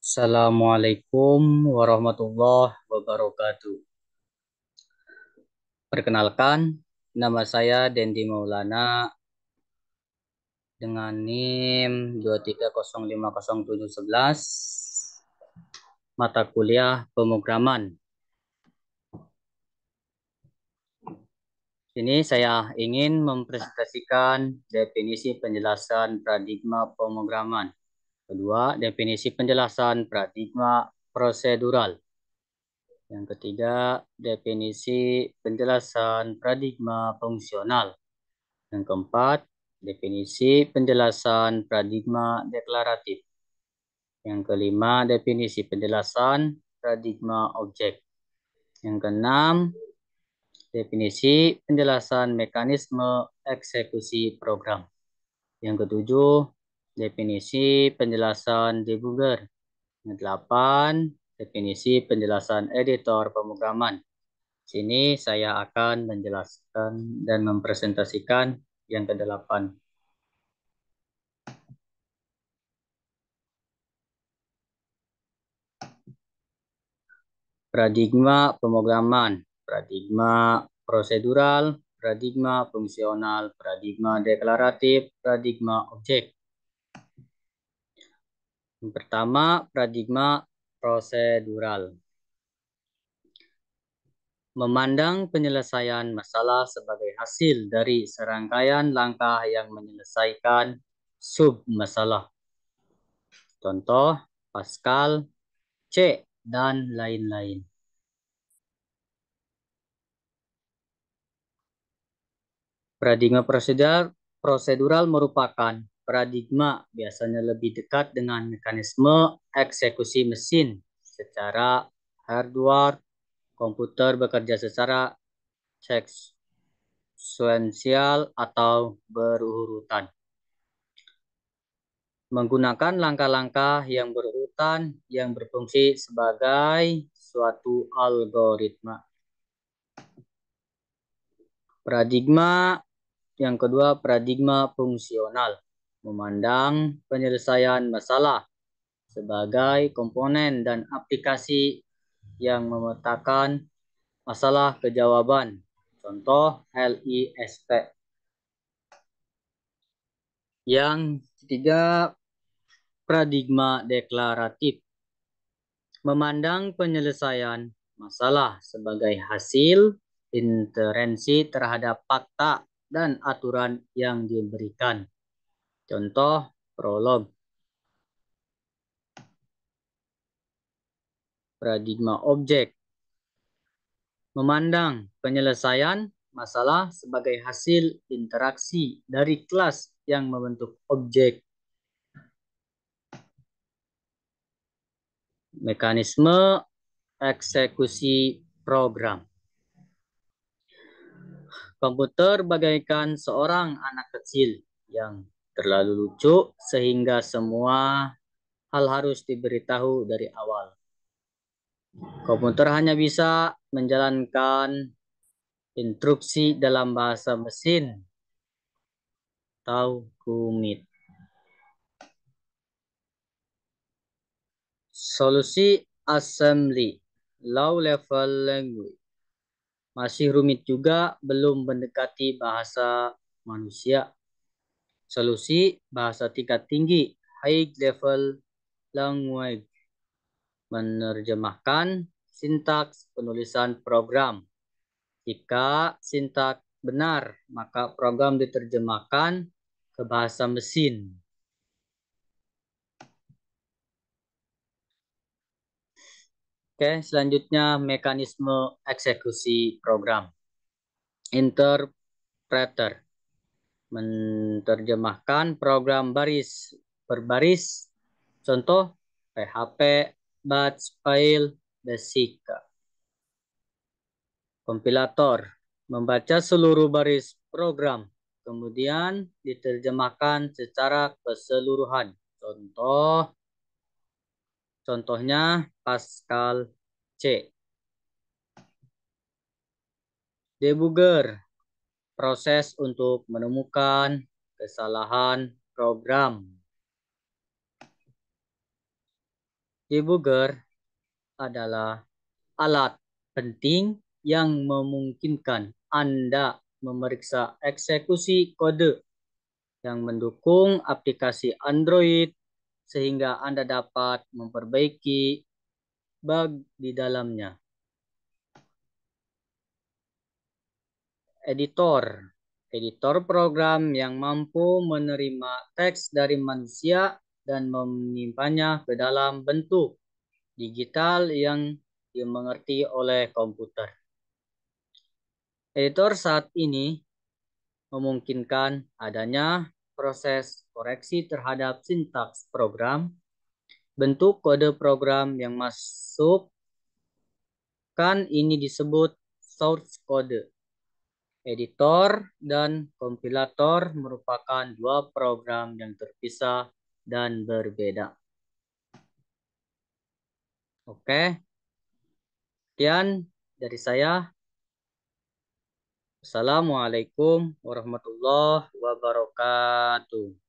Assalamualaikum warahmatullahi wabarakatuh. Perkenalkan, nama saya Dendi Maulana dengan NIM 230500711, mata kuliah pemrograman. Sini saya ingin mempresentasikan definisi penjelasan paradigma pemrograman. Kedua, definisi penjelasan paradigma prosedural. Yang ketiga, definisi penjelasan paradigma fungsional. Yang keempat, definisi penjelasan paradigma deklaratif. Yang kelima, definisi penjelasan paradigma objek. Yang keenam, definisi penjelasan mekanisme eksekusi program. Yang ketujuh, definisi penjelasan debugger. Yang delapan, definisi penjelasan editor pemrograman. Sini saya akan menjelaskan dan mempresentasikan yang kedelapan. Paradigma pemrograman, paradigma prosedural, paradigma fungsional, paradigma deklaratif, paradigma objek. Yang pertama, paradigma prosedural. Memandang penyelesaian masalah sebagai hasil dari serangkaian langkah yang menyelesaikan sub-masalah. Contoh, Pascal, C, dan lain-lain. Paradigma prosedural merupakan paradigma biasanya lebih dekat dengan mekanisme eksekusi mesin secara hardware. Komputer bekerja secara sekuensial atau berurutan, menggunakan langkah-langkah yang berurutan yang berfungsi sebagai suatu algoritma. Paradigma yang kedua, paradigma fungsional, memandang penyelesaian masalah sebagai komponen dan aplikasi yang memetakan masalah kejawaban. Contoh LISP. Yang ketiga, paradigma deklaratif, memandang penyelesaian masalah sebagai hasil inferensi terhadap fakta dan aturan yang diberikan. Contoh prolog. Paradigma objek, memandang penyelesaian masalah sebagai hasil interaksi dari kelas yang membentuk objek. Mekanisme eksekusi program. Komputer bagaikan seorang anak kecil yang terlalu lucu sehingga semua hal harus diberitahu dari awal. Komputer hanya bisa menjalankan instruksi dalam bahasa mesin atau rumit. Solusi assembly low level language masih rumit juga, belum mendekati bahasa manusia. Solusi bahasa tingkat tinggi high level language menerjemahkan sintaks penulisan program. Jika sintaks benar, maka program diterjemahkan ke bahasa mesin. Oke, selanjutnya mekanisme eksekusi program. Interpreter menerjemahkan program baris berbaris. Contoh PHP, Batch, File, Basic. Kompilator membaca seluruh baris program, kemudian diterjemahkan secara keseluruhan. Contohnya Pascal C. Debugger, proses untuk menemukan kesalahan program. Debugger adalah alat penting yang memungkinkan Anda memeriksa eksekusi kode yang mendukung aplikasi Android sehingga Anda dapat memperbaiki bug di dalamnya. Editor. Editor program yang mampu menerima teks dari manusia dan menyimpannya ke dalam bentuk digital yang dimengerti oleh komputer. Editor saat ini memungkinkan adanya proses koreksi terhadap sintaks program, bentuk kode program yang masuk, kan ini disebut source code. Editor dan kompilator merupakan dua program yang terpisah dan berbeda. Oke, sekian dari saya. Assalamualaikum warahmatullahi wabarakatuh.